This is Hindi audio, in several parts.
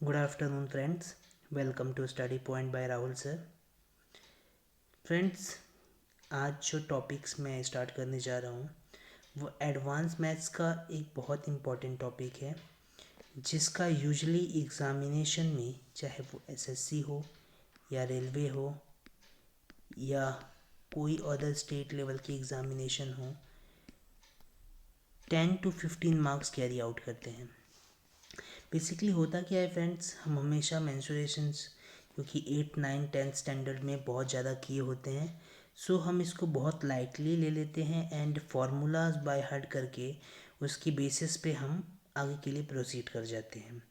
Good afternoon friends, welcome to study point by Rahul sir. Friends, आज जो टॉपिक्स मैं स्टार्ट करने जा रहा हूँ वो एडवांस मैथ्स का एक बहुत इम्पॉर्टेंट टॉपिक है, जिसका यूजुअली एग्ज़ामिनेशन में, चाहे वो एसएससी हो या रेलवे हो या कोई अदर स्टेट लेवल की एग्ज़ामिनेशन हो, 10 to 15 मार्क्स कैरी आउट करते हैं। बेसिकली होता क्या है फ्रेंड्स, हम हमेशा मेंसुरेशंस क्योंकि 8 9 10 स्टैंडर्ड में बहुत ज़्यादा किए होते हैं, सो हम इसको बहुत लाइटली ले लेते हैं एंड फार्मूलाज बाय हार्ट करके उसकी बेसिस पे हम आगे के लिए प्रोसीड कर जाते हैं।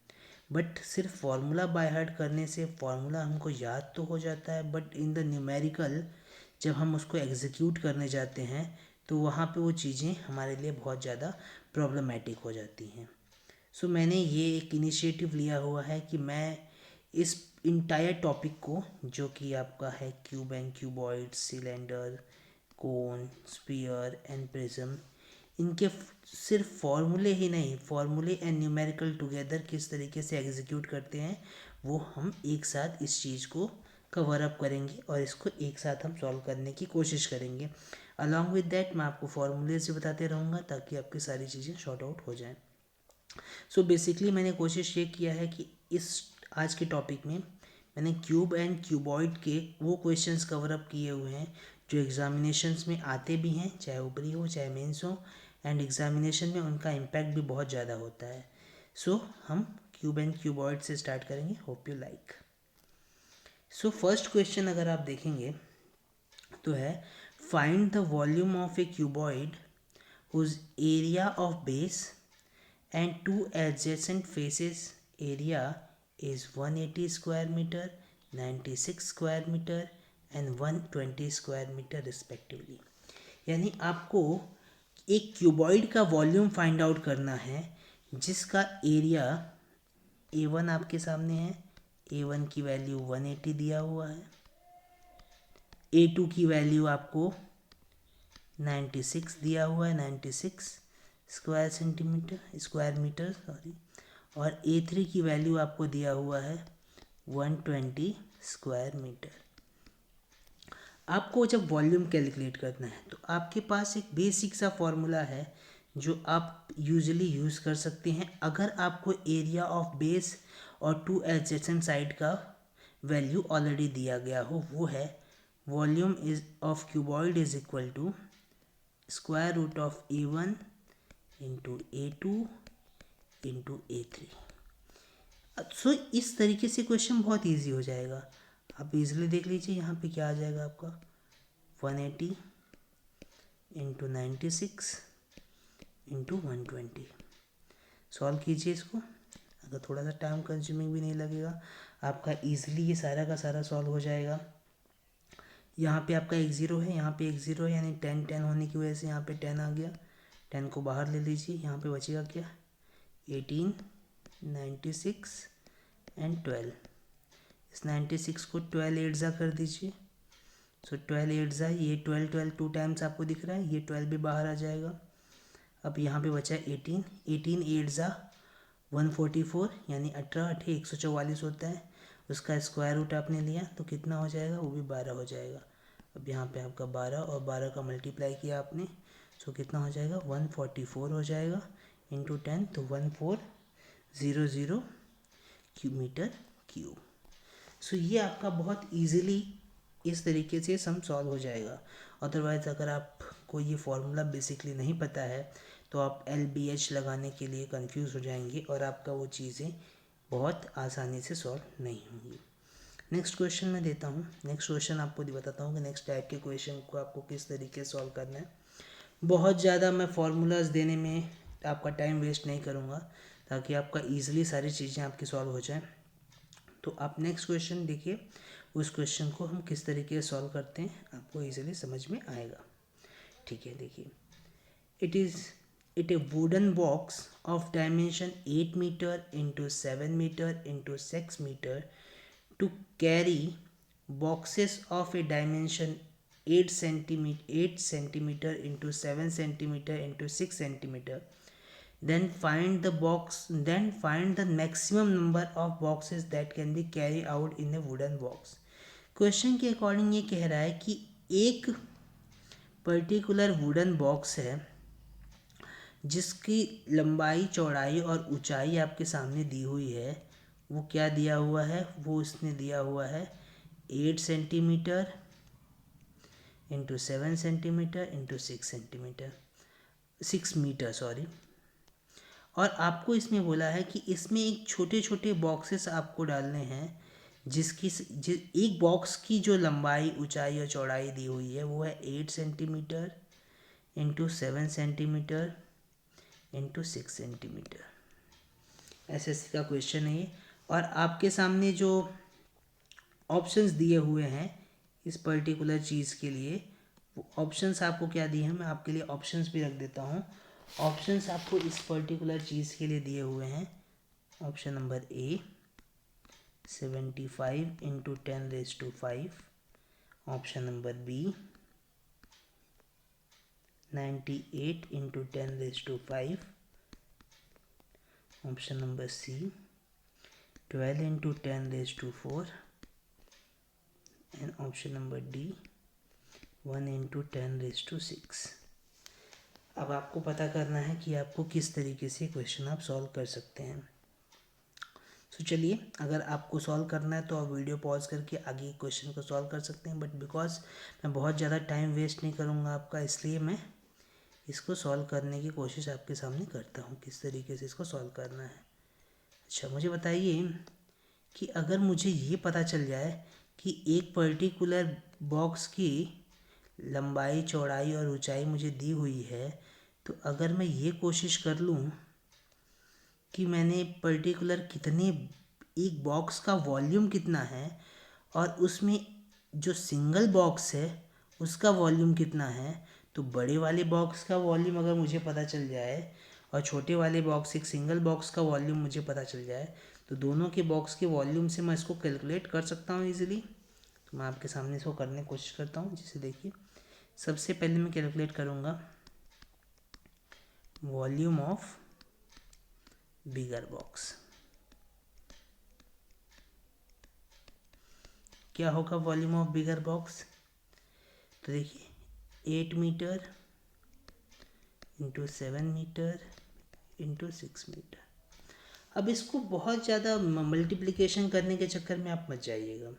बट सिर्फ फार्मूला बाय हार्ट करने से फार्मूला हमको याद तो हो जाता है, बट इन द न्यूमेरिकल जब हम उसको एग्जीक्यूट करने जाते हैं तो वहाँ पे वो चीज़ें हमारे लिए बहुत ज़्यादा प्रॉब्लमेटिक हो जाती हैं। सो मैंने ये एक इनिशिएटिव लिया हुआ है कि मैं इस इंटायर टॉपिक को, जो कि आपका है cube and cuboid, cylinder, cone, sphere and prism, इनके सिर्फ फॉर्मूले ही नहीं, फॉर्मूले एंड न्यूमेरिकल टुगेदर किस तरीके से एग्जीक्यूट करते हैं वो हम एक साथ इस चीज़ को कवर अप करेंगे और इसको एक साथ हम सॉल्व करने की कोशिश करेंगे। अलॉन्ग विद दैट मैं आपको फॉर्मूले से बताते रहूँगा ताकि आपकी सारी चीज़ें शॉर्ट आउट हो जाएँ। सो बेसिकली मैंने कोशिश ये किया है कि इस आज के टॉपिक में मैंने क्यूब एंड क्यूबॉइड के वो क्वेश्चंस कवर अप किए हुए हैं जो एग्जामिनेशंस में आते भी हैं, चाहे ऊपरी हो चाहे मेंस हो, एंड एग्जामिनेशन में उनका इम्पैक्ट भी बहुत ज़्यादा होता है। सो हम क्यूब एंड क्यूबॉइड से स्टार्ट करेंगे, hope you like. So first question अगर आप देखेंगे तो है, find the volume of a cuboid whose area of base and two adjacent faces area is 180 square meter, 96 square meter and 120 square meter respectively। यानी आपको एक क्यूबॉइड का वॉल्यूम फाइंड आउट करना है जिसका एरिया A1 आपके सामने है, A1 की वैल्यू 180 दिया हुआ है, A2 की वैल्यू आपको 96 दिया हुआ है, 96 स्क्वायर मीटर सॉरी, और A3 की वैल्यू आपको दिया हुआ है 120 स्क्वायर मीटर। आपको जब वॉल्यूम कैलकुलेट करना है तो आपके पास एक बेसिक सा फॉर्मूला है जो आप यूजुअली यूज़ कर सकते हैं अगर आपको एरिया ऑफ बेस और टू एडजेसेंट साइड का वैल्यू ऑलरेडी दिया गया हो। वो है volume is of cuboid is equal to square root of A1 into A2 into A3। So इस तरीके से क्वेश्चन बहुत इजी हो जाएगा। आप इजीली देख लीजिए यहाँ पे क्या आ जाएगा आपका 180 इंटू 96 इंटू 120। सॉल्व कीजिए इसको, अगर थोड़ा सा टाइम कंज्यूमिंग भी नहीं लगेगा आपका इजीली ये सारा का सारा सॉल्व हो जाएगा। यहाँ पे आपका एक ज़ीरो है, यहाँ पे एक ज़ीरो है, यानी 10 होने की वजह से यहाँ पे 10 आ गया। 10 को बाहर ले लीजिए, यहाँ पे बचेगा क्या 18, 96 एंड 12। इस 96 को 12 एट्जा कर दीजिए। सो 12 एट्जा, ये 12 12 टू टाइम्स आपको दिख रहा है, ये 12 भी बाहर आ जाएगा। अब यहाँ पे बचा 18, 18 एट्जा 144, यानी 18 8 144 होता है। उसका स्क्वायर रूट आपने लिया तो कितना हो जाएगा, वो भी 12 हो जाएगा। अब यहाँ पे आपका 12 और 12 का मल्टीप्लाई किया आपने, सो कितना हो जाएगा 144 हो जाएगा इंटू 10, तो 1400 मीटर क्यूब। सो ये आपका बहुत इजीली इस तरीके से सम सॉल्व हो जाएगा। अदरवाइज़ अगर आपको ये फॉर्मूला बेसिकली नहीं पता है तो आप LBH लगाने के लिए कंफ्यूज हो जाएंगे और आपका वो चीज़ें बहुत आसानी से सॉल्व नहीं होंगी। नेक्स्ट क्वेश्चन मैं देता हूँ। नेक्स्ट क्वेश्चन आपको बताता हूँ कि नेक्स्ट टाइप के क्वेश्चन को आपको किस तरीके से सॉल्व करना है। बहुत ज़्यादा मैं फार्मूलाज देने में आपका टाइम वेस्ट नहीं करूँगा ताकि आपका ईजिली सारी चीज़ें आपकी सॉल्व हो जाएँ। तो आप नेक्स्ट क्वेश्चन देखिए, उस क्वेश्चन को हम किस तरीके से सॉल्व करते हैं आपको इजीली समझ में आएगा। ठीक है, देखिए, it a wooden box of dimension 8 metre into 7 metre into 6 metre to carry boxes of a dimension 8 centimeter into 7 centimeter into 6 centimeter then find the maximum number of boxes that can be carried out in a wooden box. Question के अकॉर्डिंग ये कह रहा है कि एक पर्टिकुलर वुडन बॉक्स है जिसकी लंबाई, चौड़ाई और ऊंचाई आपके सामने दी हुई है। वो क्या दिया हुआ है? वो उसने दिया हुआ है 8 centimetre into 7 centimetre into 6 metre sorry. और आपको इसमें बोला है कि इसमें एक छोटे छोटे बॉक्सेस आपको डालने हैं एक बॉक्स की जो लंबाई, ऊंचाई और चौड़ाई दी हुई है वो है 8 centimetre into 7 centimetre into 6 centimetre. SSC का क्वेश्चन है ये। और आपके सामने जो ऑप्शंस दिए हुए हैं इस पर्टिकुलर चीज़ के लिए, वो ऑप्शंस आपको क्या दिए हैं, मैं आपके लिए ऑप्शंस भी रख देता हूँ। ऑप्शंस आपको इस पर्टिकुलर चीज़ के लिए दिए हुए हैं। Option number A 75 into 10⁵. Option number B 98 into 10⁵. Option number C 12 into 10⁴. And option number D 1 into 10⁶. अब आपको पता करना है कि आपको किस तरीके से क्वेश्चन आप सॉल्व कर सकते हैं। तो चलिए, अगर आपको सॉल्व करना है तो आप वीडियो पॉज करके आगे क्वेश्चन को सॉल्व कर सकते हैं, बट बिकॉज मैं बहुत ज़्यादा टाइम वेस्ट नहीं करूँगा आपका, इसलिए मैं इसको सॉल्व करने की कोशिश आपके सामने करता हूँ किस तरीके से इसको सॉल्व करना है। अच्छा, मुझे बताइए कि अगर मुझे ये पता चल जाए कि एक पर्टिकुलर बॉक्स की लंबाई, चौड़ाई और ऊंचाई मुझे दी हुई है, तो अगर मैं ये कोशिश कर लूँ कि मैंने पर्टिकुलर एक बॉक्स का वॉल्यूम कितना है और उसमें जो सिंगल बॉक्स है उसका वॉल्यूम कितना है, तो बड़े वाले बॉक्स का वॉल्यूम अगर मुझे पता चल जाए और छोटे वाले बॉक्स, एक सिंगल बॉक्स का वॉल्यूम मुझे पता चल जाए, तो दोनों के बॉक्स के वॉल्यूम से मैं इसको कैलकुलेट कर सकता हूँ इजीली। तो मैं आपके सामने इसको करने की कोशिश करता हूँ। जिसे देखिए, सबसे पहले मैं कैलकुलेट करूँगा वॉल्यूम ऑफ बिगर बॉक्स। क्या होगा वॉल्यूम ऑफ बिगर बॉक्स? तो देखिए 8 metre into 7 metre into 6 metre. अब इसको बहुत ज़्यादा मल्टीप्लिकेशन करने के चक्कर में आप मत जाइएगा,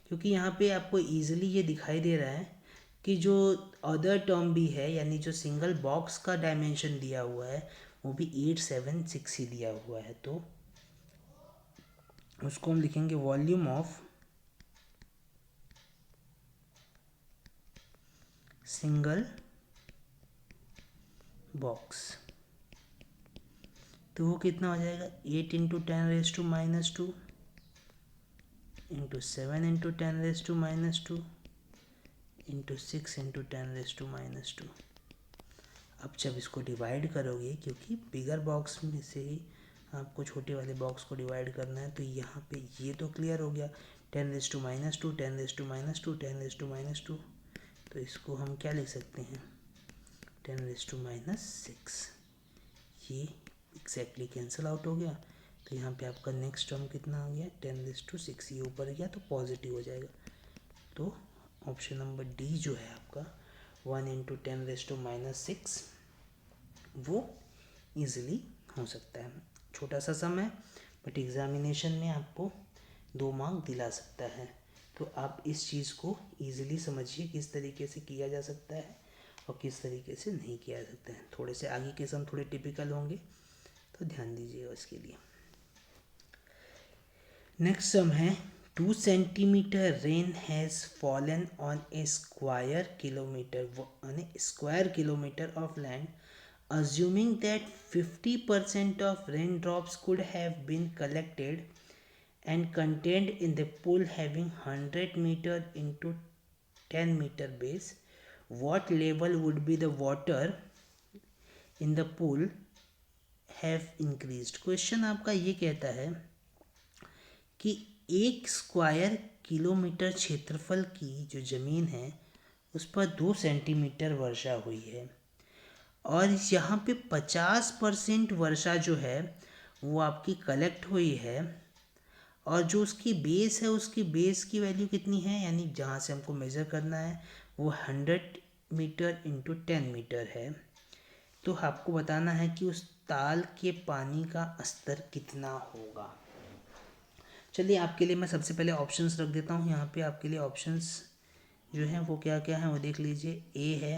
क्योंकि यहाँ पे आपको ईजिली ये दिखाई दे रहा है कि जो अदर टर्म भी है, यानी जो सिंगल बॉक्स का डायमेंशन दिया हुआ है वो भी 8, 7, 6 ही दिया हुआ है। तो उसको हम लिखेंगे वॉल्यूम ऑफ सिंगल बॉक्स। तो वो कितना हो जाएगा? 8 into 10⁻² into 7 into 10⁻² into 6 into 10⁻²। अब जब इसको डिवाइड करोगे, क्योंकि बिगर बॉक्स में से ही आपको छोटे वाले बॉक्स को डिवाइड करना है, तो यहाँ पे ये तो क्लियर हो गया 10⁻², 10⁻², 10⁻²। तो इसको हम क्या लिख सकते हैं 10⁻⁶। ये एग्जैक्टली कैंसिल आउट हो गया। तो यहाँ पे आपका नेक्स्ट टर्म कितना आ गया 10⁻⁶। ये ऊपर गया तो पॉजिटिव हो जाएगा। तो ऑप्शन नंबर डी जो है आपका 1 इंटू 10⁻⁶, वो ईजिली हो सकता है। छोटा सा सम है, बट एग्जामिनेशन में आपको 2 मार्क दिला सकता है। तो आप इस चीज़ को ईजिली समझिए किस तरीके से किया जा सकता है और किस तरीके से नहीं किया जा सकता है। थोड़े से आगे के सम थोड़े टिपिकल होंगे, तो ध्यान दीजिएगा इसके लिए। नेक्स्ट सम है 2 centimetre rain has fallen on A square kilometre of land, assuming that 50% of raindrops could have been collected and contained in the pool having 100 meter into 10 meter base, what level would be the water in the pool have increased? Question आपका ये कहता है कि 1 स्क्वायर किलोमीटर क्षेत्रफल की जो ज़मीन है उस पर 2 सेंटीमीटर वर्षा हुई है और यहाँ पे 50% वर्षा जो है वो आपकी कलेक्ट हुई है, और जो उसकी बेस है उसकी बेस की वैल्यू कितनी है, यानी जहाँ से हमको मेज़र करना है वो 100 मीटर इंटू 10 मीटर है। तो आपको बताना है कि उस ताल के पानी का स्तर कितना होगा। चलिए आपके लिए मैं सबसे पहले ऑप्शंस रख देता हूँ यहाँ पे। आपके लिए ऑप्शंस जो हैं वो क्या क्या हैं वो देख लीजिए। ए है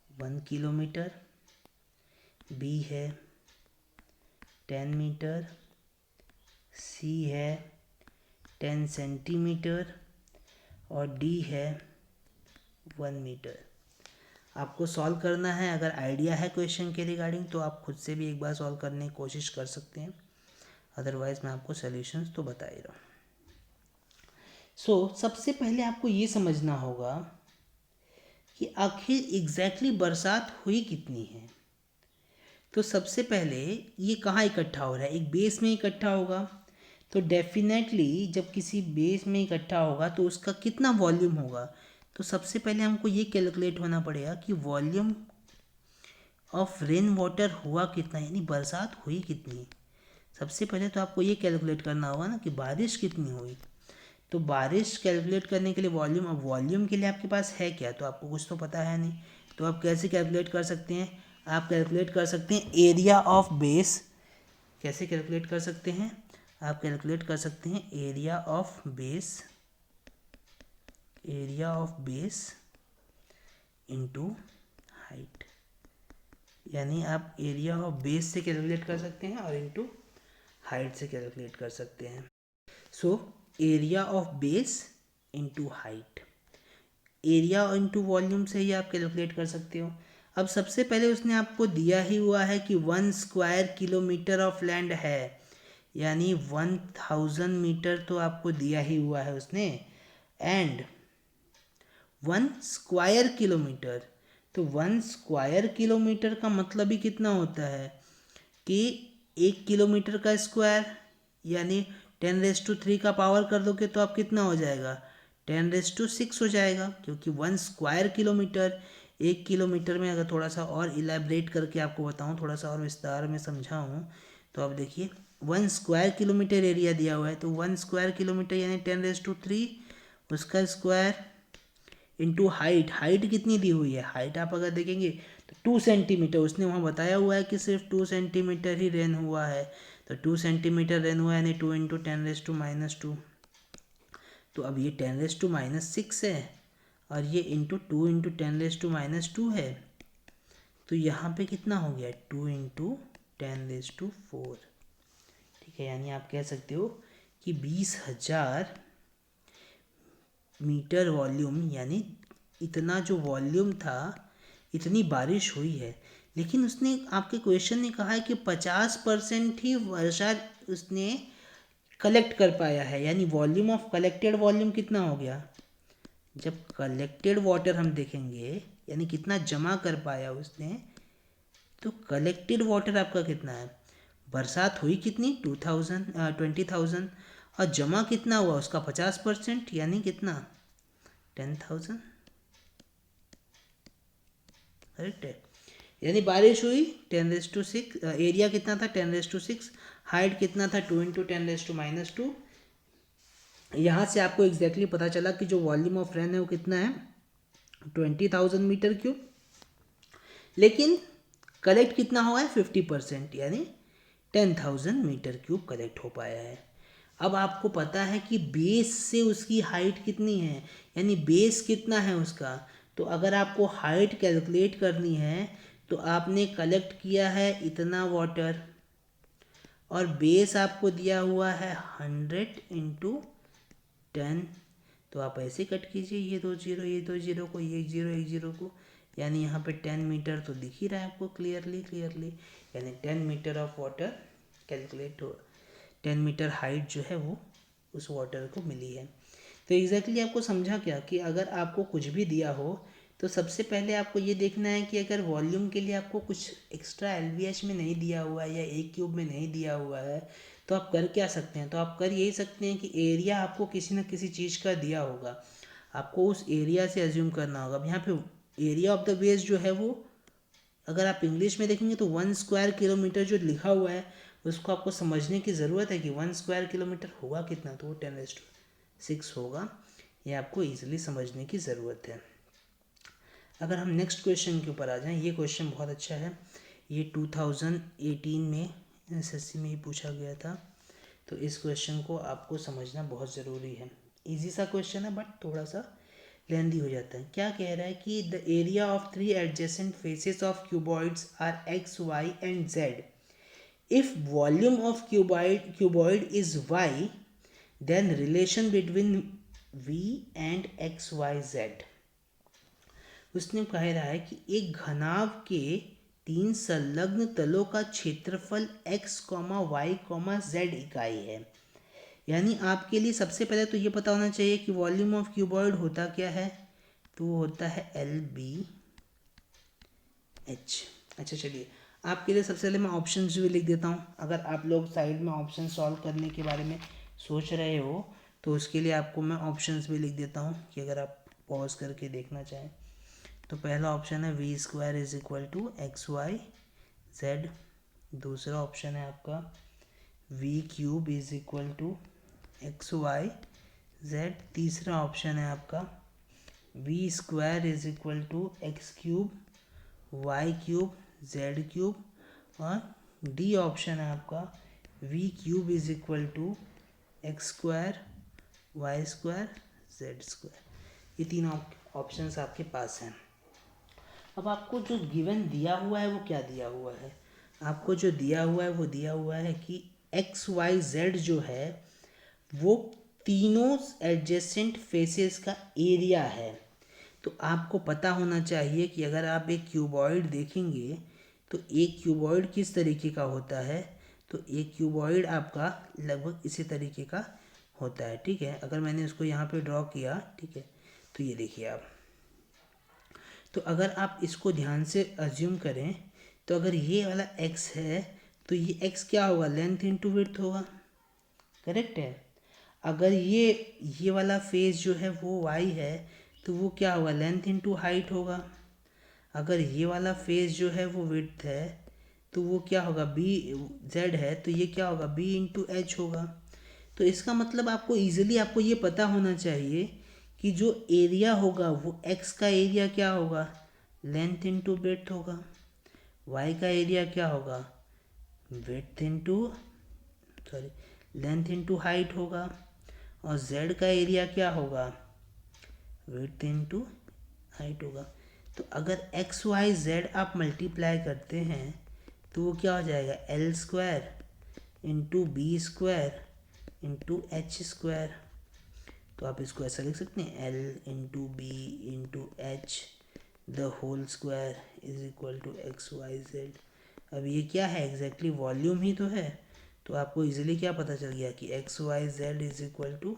1 किलोमीटर, बी है 10 मीटर, सी है 10 सेंटीमीटर और डी है 1 मीटर। आपको सॉल्व करना है। अगर आइडिया है क्वेश्चन के रिगार्डिंग तो आप खुद से भी एक बार सॉल्व करने की कोशिश कर सकते हैं, अदरवाइज मैं आपको सॉल्यूशंस तो बता ही रहा हूँ। सबसे पहले आपको ये समझना होगा कि आखिर एग्जैक्टली बरसात हुई कितनी है। तो सबसे पहले ये कहाँ इकट्ठा हो रहा है, एक बेस में इकट्ठा होगा। तो डेफिनेटली जब किसी बेस में इकट्ठा होगा तो उसका कितना वॉल्यूम होगा। तो सबसे पहले हमको ये कैलकुलेट होना पड़ेगा कि वॉल्यूम ऑफ रेन वाटर हुआ कितना, यानी बरसात हुई कितनी। सबसे पहले तो आपको ये कैलकुलेट करना होगा ना कि बारिश कितनी हुई। तो बारिश कैलकुलेट करने के लिए वॉल्यूम, अब वॉल्यूम के लिए आपके पास है क्या, तो आपको कुछ तो पता है नहीं। तो आप कैसे कैलकुलेट कर सकते हैं, आप कैलकुलेट कर सकते हैं एरिया ऑफ बेस। कैसे कैलकुलेट कर सकते हैं, आप कैलकुलेट कर सकते हैं area of base, area of base into height. यानी आप एरिया ऑफ बेस से कैलकुलेट कर सकते हैं और इनटू हाइट से कैलकुलेट कर सकते हैं। So area of base into height, area into volume से ही आप कैलकुलेट कर सकते हो। अब सबसे पहले उसने आपको दिया ही हुआ है कि 1 स्क्वायर किलोमीटर ऑफ लैंड है, यानी 1000 मीटर तो आपको दिया ही हुआ है उसने। एंड 1 स्क्वायर किलोमीटर, तो 1 स्क्वायर किलोमीटर का मतलब ही कितना होता है कि 1 किलोमीटर का स्क्वायर, यानी 10⁻³ का पावर कर दोगे तो आप कितना हो जाएगा, 10⁻6 हो जाएगा। क्योंकि 1 स्क्वायर किलोमीटर, 1 किलोमीटर में अगर थोड़ा सा और इलेबरेट करके आपको बताऊं, थोड़ा सा और विस्तार में समझाऊं, तो आप देखिए 1 स्क्वायर किलोमीटर एरिया दिया हुआ है, तो 1 स्क्वायर किलोमीटर यानी 10⁻3 उसका स्क्वायर इंटू हाइट। हाइट कितनी दी हुई है, हाइट आप अगर देखेंगे तो 2 सेंटीमीटर, उसने वहाँ बताया हुआ है कि सिर्फ 2 सेंटीमीटर ही रेन हुआ है। तो 2 सेंटीमीटर रेन हुआ है यानी 2 इंटू 10⁻²। तो अब ये 10⁻6 है और ये इंटू 2 इंटू 10⁻², है। तो यहाँ पे कितना हो गया, 2 इंटू 10⁻⁴। ठीक है, यानी आप कह सकते हो कि 20,000 मीटर वॉल्यूम, यानी इतना जो वॉल्यूम था, इतनी बारिश हुई है। लेकिन उसने आपके क्वेश्चन ने कहा है कि 50% ही वर्षा उसने कलेक्ट कर पाया है, यानी वॉल्यूम ऑफ कलेक्टेड वॉल्यूम कितना हो गया। जब कलेक्टेड वाटर हम देखेंगे यानी कितना जमा कर पाया उसने, तो कलेक्टेड वाटर आपका कितना है, बरसात हुई कितनी 20,000 और जमा कितना हुआ उसका 50%, यानी कितना 10,000। करेक्ट है, यानी बारिश हुई 10⁻6, एरिया कितना था 10⁻6, हाइट कितना था 2 इंटू 10⁻²। यहाँ से आपको एग्जैक्टली पता चला कि जो वॉल्यूम ऑफ रेन है वो कितना है 20,000 मीटर क्यूब। लेकिन कलेक्ट कितना हुआ है 50%, यानी 10,000 मीटर क्यूब कलेक्ट हो पाया है। अब आपको पता है कि बेस से उसकी हाइट कितनी है, यानी बेस कितना है उसका। तो अगर आपको हाइट कैलकुलेट करनी है तो आपने कलेक्ट किया है इतना वाटर और बेस आपको दिया हुआ है 100 इंटू 10। तो आप ऐसे कट कीजिए ये दो जीरो को, ये एक जीरो को, यानी यहाँ पे 10 मीटर तो दिख ही रहा है आपको क्लियरली, यानी 10 मीटर ऑफ वाटर कैलकुलेट हो, 10 मीटर हाइट जो है वो उस वाटर को मिली है। तो एग्जैक्टली आपको समझा क्या कि अगर आपको कुछ भी दिया हो तो सबसे पहले आपको ये देखना है कि अगर वॉल्यूम के लिए आपको कुछ एक्स्ट्रा LVH में नहीं दिया हुआ है या एक क्यूब में नहीं दिया हुआ है, तो आप कर क्या सकते हैं, तो आप कर यही सकते हैं कि एरिया आपको किसी न किसी चीज़ का दिया होगा, आपको उस एरिया से अज्यूम करना होगा। अब यहाँ पे एरिया ऑफ द बेस जो है वो अगर आप इंग्लिश में देखेंगे तो 1 स्क्वायर किलोमीटर जो लिखा हुआ है उसको आपको समझने की ज़रूरत है कि 1 स्क्वायर किलोमीटर होगा कितना, तो वो 10⁶ होगा। ये आपको ईजिली समझने की ज़रूरत है। अगर हम नेक्स्ट क्वेश्चन के ऊपर आ जाएं, ये क्वेश्चन बहुत अच्छा है, ये 2018 में SSC में ही पूछा गया था, तो इस क्वेश्चन को आपको समझना बहुत ज़रूरी है। इजी सा क्वेश्चन है बट थोड़ा सा लेंदी हो जाता है। क्या कह रहा है कि the area of 3 adjacent faces of cuboids are x, y and z। If volume of cuboid is y, then relation between v and x, y, z। उसने कह रहा है कि एक घनाभ के 3 संलग्न तलों का क्षेत्रफल x, y, z इकाई है। यानी आपके लिए सबसे पहले तो ये पता होना चाहिए कि वॉल्यूम ऑफ क्यूबॉइड होता क्या है, तो वो होता है LBH। अच्छा चलिए, आपके लिए सबसे पहले मैं ऑप्शंस भी लिख देता हूँ। अगर आप लोग साइड में ऑप्शन सॉल्व करने के बारे में सोच रहे हो तो उसके लिए आपको मैं ऑप्शंस भी लिख देता हूँ कि अगर आप पॉज करके देखना चाहें। तो पहला ऑप्शन है v² = XYZ। दूसरा ऑप्शन है आपका v³ = XYZ। तीसरा ऑप्शन है आपका v² = x³ y³ z³ और डी ऑप्शन है आपका v³ = x² y² z²। ये तीन ऑप्शंस आपके पास हैं। अब आपको जो गिवन दिया हुआ है वो क्या दिया हुआ है, आपको जो दिया हुआ है वो दिया हुआ है कि XYZ जो है वो तीनों एडजेसेंट फेसेस का एरिया है। तो आपको पता होना चाहिए कि अगर आप एक क्यूबॉइड देखेंगे तो एक क्यूबॉइड किस तरीके का होता है, तो एक क्यूबॉइड आपका लगभग इसी तरीके का होता है। ठीक है, अगर मैंने उसको यहाँ पे ड्रॉ किया, ठीक है, तो ये देखिए आप। तो अगर आप इसको ध्यान से अज्यूम करें तो अगर ये वाला x है तो ये x क्या होगा, लेंथ इंटू विड्थ होगा, करेक्ट है। अगर ये वाला फेस जो है वो y है तो वो क्या होगा, लेंथ इंटू हाइट होगा। अगर ये वाला फेस जो है वो विड्थ है तो वो क्या होगा, z है तो ये क्या होगा, b इंटू एच होगा। तो इसका मतलब आपको ईजिली आपको ये पता होना चाहिए कि जो एरिया होगा वो x का एरिया क्या होगा, लेंथ इंटू ब्रेड्थ होगा। y का एरिया क्या होगा, width into length into height होगा। और z का एरिया क्या होगा, विड्थ इंटू हाइट होगा। तो अगर XYZ आप मल्टीप्लाई करते हैं तो वो क्या हो जाएगा, L² into B² into H²। तो आप इसको ऐसा लिख सकते हैं, L into B into H the whole square = XYZ। अब ये क्या है, एग्जैक्टली वॉल्यूम ही तो है। तो आपको इजीली क्या पता चल गया कि XYZ =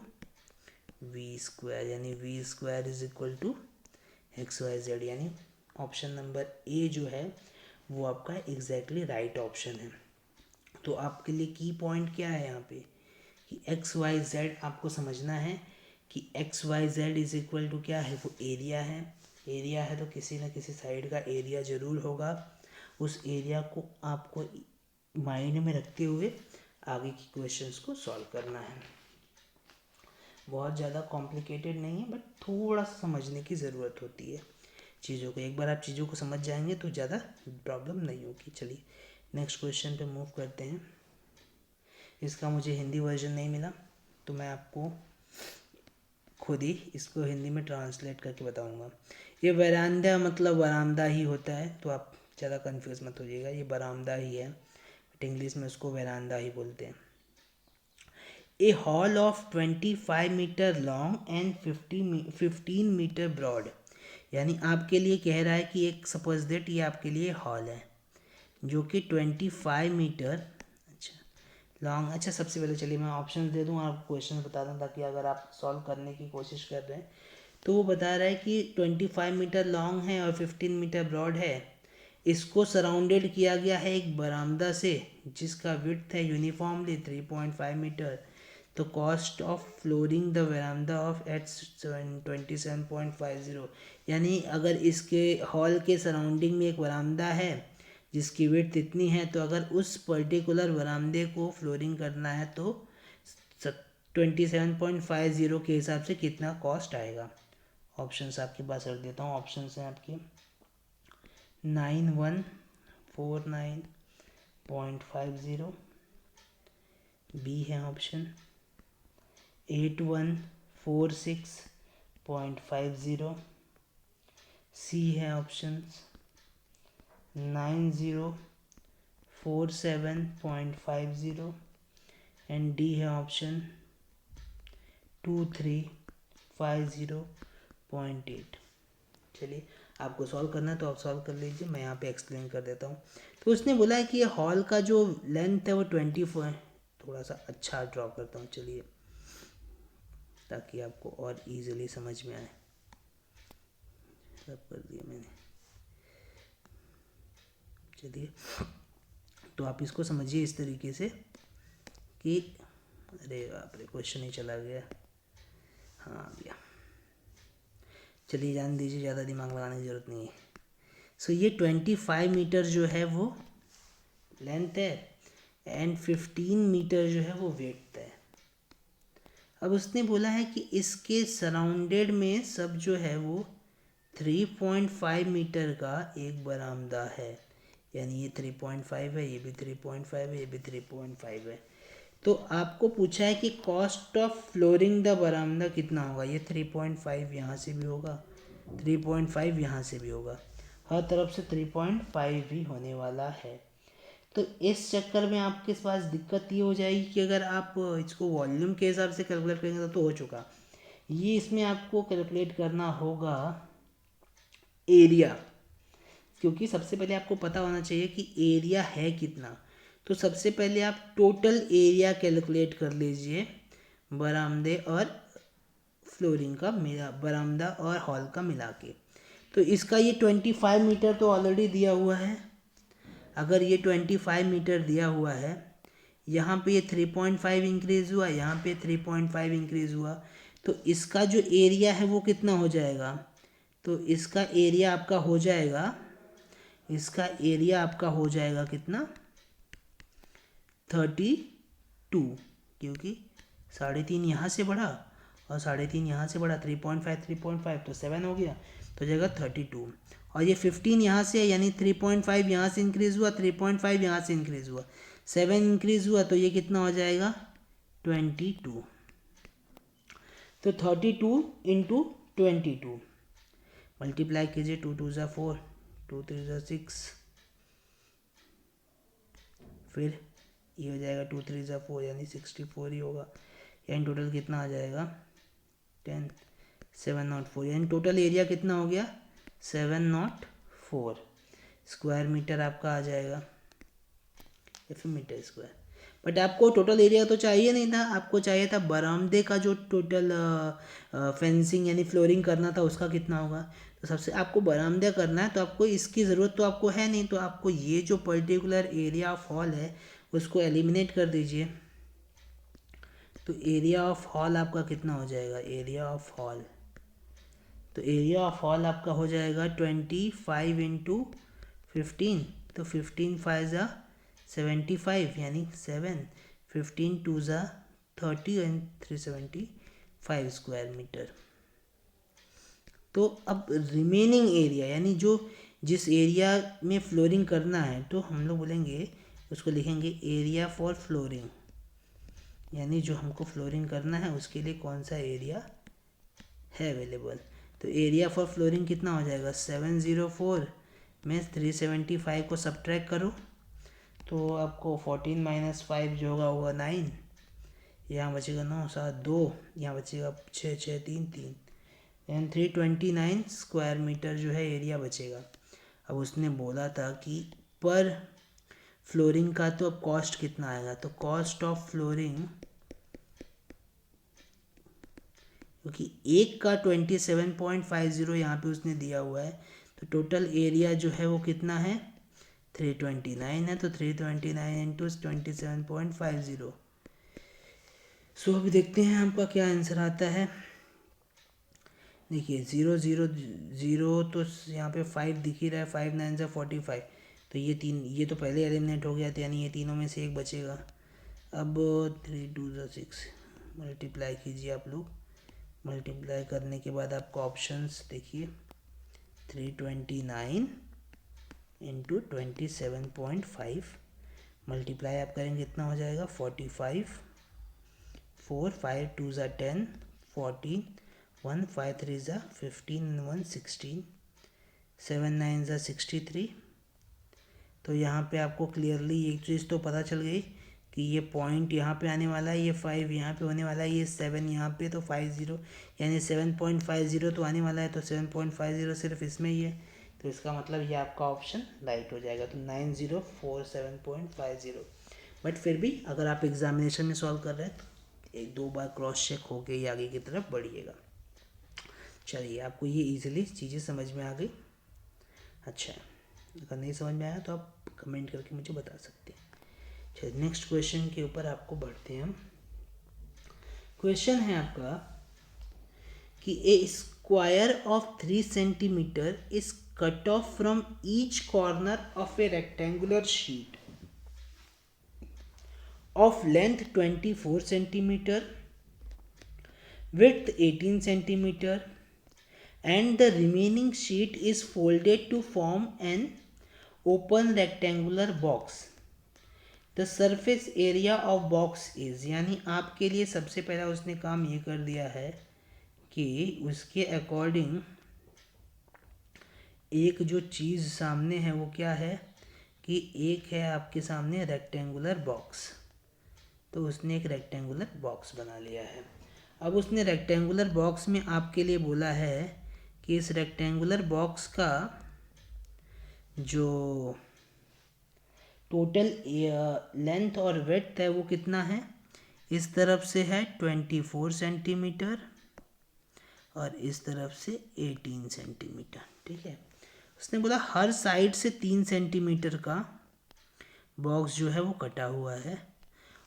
v², यानी v² = XYZ, यानी ऑप्शन नंबर ए जो है वो आपका एग्जैक्टली राइट ऑप्शन है। तो आपके लिए की पॉइंट क्या है यहाँ पे कि XYZ आपको समझना है कि XYZ = क्या है, वो एरिया है। एरिया है तो किसी न किसी साइड का एरिया ज़रूर होगा। उस एरिया को आपको माइंड में रखते हुए आगे की क्वेश्चंस को सॉल्व करना है। बहुत ज़्यादा कॉम्प्लिकेटेड नहीं है बट थोड़ा सा समझने की ज़रूरत होती है चीज़ों को। एक बार आप चीज़ों को समझ जाएंगे तो ज़्यादा प्रॉब्लम नहीं होगी। चलिए नेक्स्ट क्वेश्चन पे मूव करते हैं। इसका मुझे हिंदी वर्जन नहीं मिला तो मैं आपको खुद ही इसको हिंदी में ट्रांसलेट करके बताऊंगा। ये वरांदा मतलब बरामदा ही होता है, तो आप ज़्यादा कंफ्यूज मत होइएगा, ये बरामदा ही है बट इंग्लिश में उसको वरांदा ही बोलते हैं। A hall of 25 metre long and 15 metre broad, यानी आपके लिए कह रहा है कि एक सपोज दैट ये आपके लिए हॉल है जो कि 25 मीटर लॉन्ग। अच्छा सबसे पहले चलिए मैं ऑप्शन दे दूँ, आप क्वेश्चन बता दूँ ताकि अगर आप सॉल्व करने की कोशिश कर रहे हैं तो वो बता रहा है कि 25 मीटर लॉन्ग है और 15 मीटर ब्रॉड है। इसको सराउंडेड किया गया है एक बरामदा से जिसका विड्थ है यूनिफॉर्मली 3.5 मीटर, तो कॉस्ट ऑफ फ्लोरिंग द वरामदा ऑफ एट 27.50, यानी अगर इसके हॉल के सराउंडिंग में एक वरामदा है जिसकी विड्थ इतनी है, तो अगर उस पर्टिकुलर वरामदे को फ्लोरिंग करना है तो 27.50 के हिसाब से कितना कॉस्ट आएगा। ऑप्शंस आपके पास रख देता हूँ। ऑप्शंस हैं आपके 9149.50, बी है ऑप्शन 8146.50, सी है ऑप्शन 9047.50 एंड डी है ऑप्शन 2350.8। चलिए, आपको सॉल्व करना है तो आप सॉल्व कर लीजिए, मैं यहाँ पे एक्सप्लेन कर देता हूँ। तो उसने बोला है कि ये हॉल का जो लेंथ है वो 24, थोड़ा सा अच्छा ड्रॉ करता हूँ चलिए, ताकि आपको और इजीली समझ में आए। सब कर दिया मैंने, चलिए। तो आप इसको समझिए इस तरीके से कि अरे बाप रे, क्वेश्चन ही चला गया। हाँ आ गया, चलिए जान दीजिए, ज़्यादा दिमाग लगाने की ज़रूरत नहीं है। सो ये 25 मीटर जो है वो लेंथ है एंड 15 मीटर जो है वो विड्थ है। अब उसने बोला है कि इसके सराउंडेड में सब जो है वो 3.5 मीटर का एक बरामदा है, यानी ये 3.5 है, ये भी 3.5 है, ये भी 3.5 है। तो आपको पूछा है कि कॉस्ट ऑफ फ्लोरिंग द बरामदा कितना होगा। ये 3.5 यहाँ से भी होगा, 3.5 यहाँ से भी होगा, हर तरफ से 3.5 भी होने वाला है। तो इस चक्कर में आपके पास दिक्कत ये हो जाएगी कि अगर आप इसको वॉल्यूम के हिसाब से कैलकुलेट करेंगे तो हो चुका। ये इसमें आपको कैलकुलेट करना होगा एरिया, क्योंकि सबसे पहले आपको पता होना चाहिए कि एरिया है कितना। तो सबसे पहले आप टोटल एरिया कैलकुलेट कर लीजिए बरामदे और फ्लोरिंग का मिला, बरामदा और हॉल का मिला के। तो इसका ये 25 मीटर तो ऑलरेडी दिया हुआ है। अगर ये 25 मीटर दिया हुआ है, यहाँ पे ये 3.5 इंक्रीज़ हुआ, यहाँ पे 3.5 इंक्रीज़ हुआ, तो इसका जो एरिया है वो कितना हो जाएगा। तो इसका एरिया आपका हो जाएगा, इसका एरिया आपका हो जाएगा कितना 32, क्योंकि 3.5 यहाँ से बढ़ा और 3.5 यहाँ से बढ़ा, 3.5 तो 7 हो गया, तो जाएगा 32। और ये 15 यहाँ से है, यानी 3.5 यहाँ से इंक्रीज़ हुआ, 3.5 यहाँ से इंक्रीज़ हुआ, 7 इंक्रीज़ हुआ, तो ये कितना हो जाएगा 22। तो 32 इंटू 22 मल्टीप्लाई कीजिए, 2 2 ज़ा 4, 2 3 ज़ा 6, फिर ये हो जाएगा 2 3 ज़ा 4, यानी 64 ही होगा। यानी टोटल कितना आ जाएगा 10 704, यानी टोटल एरिया कितना हो गया 704 स्क्वायर मीटर आपका आ जाएगा, या फिर मीटर स्क्वायर। बट आपको टोटल एरिया तो चाहिए नहीं था, आपको चाहिए था बरामदे का जो टोटल फेंसिंग यानी फ्लोरिंग करना था उसका कितना होगा। तो सबसे आपको बरामदा करना है, तो आपको इसकी ज़रूरत तो आपको है नहीं, तो आपको ये जो पर्टिकुलर एरिया ऑफ हॉल है उसको एलिमिनेट कर दीजिए। तो एरिया ऑफ हॉल आपका कितना हो जाएगा, एरिया ऑफ हॉल, तो एरिया ऑफ हॉल आपका हो जाएगा 25 इंटू 15, तो 15 5 ज़ा 75, यानी 7, 15 2 ज़ा 30 एंड 375 स्क्वायर मीटर। तो अब रिमेनिंग एरिया यानी जो जिस एरिया में फ्लोरिंग करना है, तो हम लोग बोलेंगे उसको लिखेंगे एरिया फॉर फ्लोरिंग, यानी जो हमको फ्लोरिंग करना है उसके लिए कौन सा एरिया है अवेलेबल। तो एरिया फॉर फ्लोरिंग कितना हो जाएगा 704 में 375 को सब्ट्रैक्ट करो, तो आपको 14 माइनस 5 जो होगा होगा 9, यहाँ बचेगा 9 7 2, यहाँ बचेगा 6 6 3 3, यानी 329 स्क्वायर मीटर जो है एरिया बचेगा। अब उसने बोला था कि पर फ्लोरिंग का तो अब कॉस्ट कितना आएगा, तो कॉस्ट ऑफ फ्लोरिंग, क्योंकि एक का 27.50 यहाँ पे उसने दिया हुआ है, तो टोटल एरिया जो है वो कितना है 329 है, तो 329 इंटू 27.50। सो अभी देखते हैं आपका क्या आंसर आता है। देखिए 0 0 0 तो यहाँ पे 5 दिख ही रहा है, 5 9 से 45, तो ये तो पहले एलिमिनेट हो गया था, यानी ये तीनों में से एक बचेगा। अब 3 2 6 मल्टीप्लाई कीजिए आप लोग। मल्टीप्लाई करने के बाद आपको ऑप्शंस देखिए 329 इंटू 27.5 मल्टीप्लाई आप करेंगे इतना हो जाएगा 45, 4 5 2 ज़ा 10, 14, 1 5 3 ज़ा 15, 1 16, 7 9 ज़ा 63। तो यहाँ पे आपको क्लियरली एक चीज़ तो पता चल गई कि ये पॉइंट यहाँ पे आने वाला है, ये 5 यहाँ पे होने वाला है, ये 7 यहाँ पे, तो 50 यानी 7.50 तो आने वाला है, तो 7.50 सिर्फ इसमें ही है, तो इसका मतलब ये आपका ऑप्शन राइट हो जाएगा। तो 9047.50। बट फिर भी अगर आप एग्जामिनेशन में सॉल्व कर रहे हैं तो एक दो बार क्रॉस चेक हो के आगे की तरफ बढ़िएगा। चलिए आपको ये इजीली चीज़ें समझ में आ गई। अच्छा, अगर नहीं समझ में आया तो आप कमेंट करके मुझे बता सकते हैं। चलिए नेक्स्ट क्वेश्चन के ऊपर आपको बढ़ते हैं हम। क्वेश्चन है आपका कि a square of 3 centimetre is cut off from each corner of a rectangular sheet of length 24 centimeter, width 18 centimeter, and the remaining sheet is folded to form an open rectangular box. The surface area of box is, यानी आपके लिए सबसे पहला उसने काम ये कर दिया है कि उसके अकॉर्डिंग एक जो चीज़ सामने है वो क्या है कि एक है आपके सामने रेक्टेंगुलर बॉक्स, तो उसने एक रेक्टेंगुलर बॉक्स बना लिया है। अब उसने रेक्टेंगुलर बॉक्स में आपके लिए बोला है कि इस रेक्टेंगुलर बॉक्स का जो टोटल लेंथ और विड्थ है वो कितना है। इस तरफ से है 24 सेंटीमीटर और इस तरफ से 18 सेंटीमीटर, ठीक है। उसने बोला हर साइड से 3 सेंटीमीटर का बॉक्स जो है वो कटा हुआ है,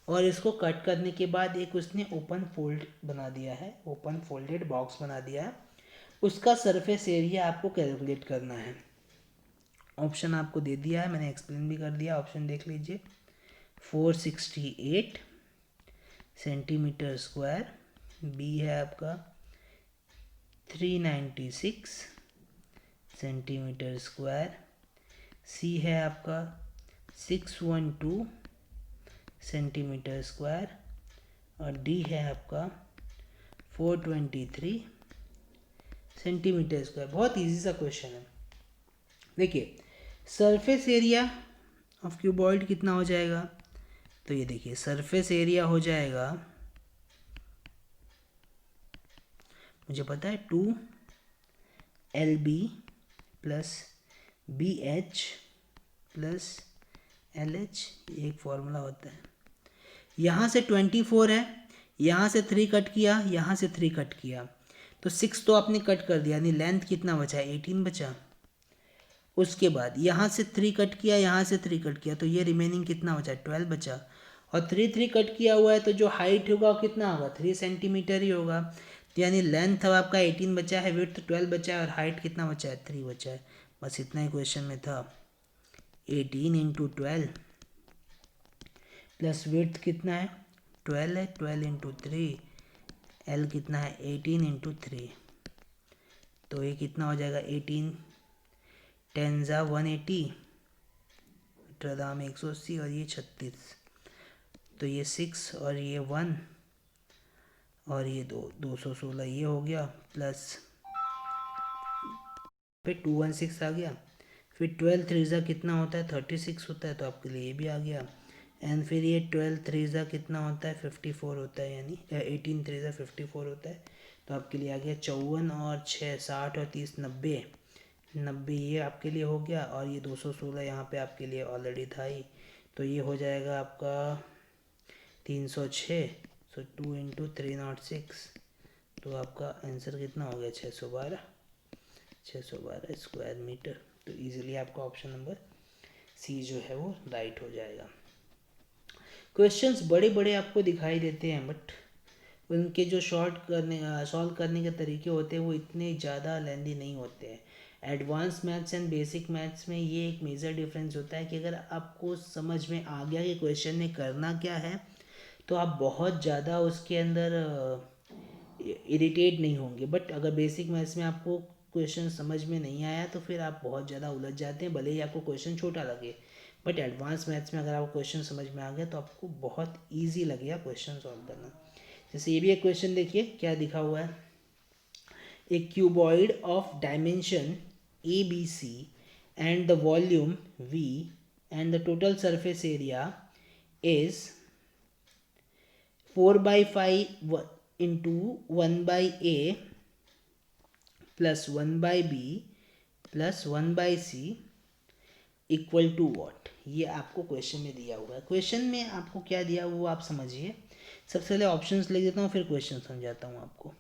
और इसको कट करने के बाद एक उसने ओपन फोल्ड बना दिया है, ओपन फोल्डेड बॉक्स बना दिया है। उसका सरफेस एरिया आपको कैलकुलेट करना है। ऑप्शन आपको दे दिया है, मैंने एक्सप्लेन भी कर दिया, ऑप्शन देख लीजिए। 468 सेंटीमीटर स्क्वायर, बी है आपका 396 सेंटीमीटर स्क्वायर, सी है आपका 612 सेंटीमीटर स्क्वायर, और डी है आपका 423 सेंटीमीटर स्क्वायर। बहुत इजी सा क्वेश्चन है। देखिए सरफेस एरिया ऑफ क्यूबॉइड कितना हो जाएगा, तो ये देखिए सरफेस एरिया हो जाएगा, मुझे पता है 2LB plus BH plus LH, एक फॉर्मूला होता है। यहाँ से 24 है, यहाँ से 3 कट किया, यहाँ से 3 कट किया, तो 6 तो आपने कट कर दिया, यानी लेंथ कितना बचा, 18 बचा। उसके बाद यहाँ से 3 कट किया, यहाँ से 3 कट किया, तो ये रिमेनिंग कितना बचा, 12 बचा। और 3 कट किया हुआ है तो जो हाइट होगा वो कितना होगा, 3 सेंटीमीटर ही होगा, तो यानी लेंथ अब आपका 18 बचा है, विड्थ 12 बचा है, और हाइट कितना बचा है, 3 बचा है। बस इतना ही क्वेश्चन में था। 18 इंटू 12 प्लस विड्थ कितना है, 12 है, 12 इंटू 3, एल कितना है 18 इंटू 3, तो ये कितना हो जाएगा 18 10 ज़ा 180, 18 दाम 180, और ये 36, तो ये 6 और ये 1 और ये 216 ये हो गया, प्लस फिर 216 आ गया, फिर 12 3 ज़ा कितना होता है 36 होता है, तो आपके लिए ये भी आ गया। एंड फिर ये 12 3 ज़ा कितना होता है 54 होता है, यानी 18 3 ज़ा 54 होता है, तो आपके लिए आ गया 54 और 6 60 और 30 90 90, ये आपके लिए हो गया, और ये 216 यहाँ पे आपके लिए ऑलरेडी था ही, तो ये हो जाएगा आपका 306। सो 2 इंटू 306, तो आपका आंसर कितना हो गया 612 स्क्वायर मीटर। तो इजीली आपका ऑप्शन नंबर सी जो है वो राइट हो जाएगा। क्वेश्चंस बड़े बड़े आपको दिखाई देते हैं, बट उनके जो सॉल्व करने के तरीके होते हैं वो इतने ज़्यादा लेंदी नहीं होते हैं। Advance maths and basic maths में ये एक मेजर डिफरेंस होता है कि अगर आपको समझ में आ गया कि क्वेश्चन में करना क्या है तो आप बहुत ज़्यादा उसके अंदर इरिटेट नहीं होंगे। बट अगर बेसिक मैथ्स में आपको क्वेश्चन समझ में नहीं आया तो फिर आप बहुत ज़्यादा उलझ जाते हैं, भले ही आपको क्वेश्चन छोटा लगे। बट एडवांस मैथ्स में अगर आपको क्वेश्चन समझ में आ गया तो आपको बहुत ईजी लगेगा क्वेश्चन सॉल्व करना। जैसे ये भी एक क्वेश्चन देखिए क्या दिखा हुआ है, a cuboid of dimension A B C and the volume v and the total surface area is 4/5 into 1/a plus 1/b plus 1/c equal to what. ये आपको क्वेश्चन में दिया हुआ है। क्वेश्चन में आपको क्या दिया हुआ वो आप समझिए। सबसे पहले ऑप्शंस लिख देता हूँ फिर क्वेश्चन समझाता हूँ आपको।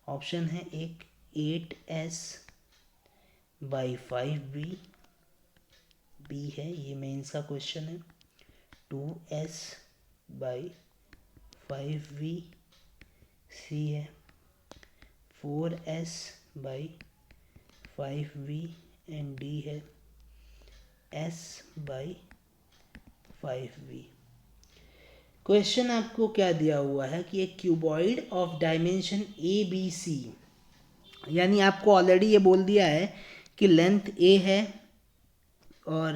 ऑप्शन है एक 8s/5b, बी है ये मेंस का क्वेश्चन है, 2s/5v, सी है 4s/5v एंड डी है s/5v। क्वेश्चन आपको क्या दिया हुआ है कि एक cuboid of dimension A B C, यानी आपको ऑलरेडी ये बोल दिया है कि लेंथ ए है और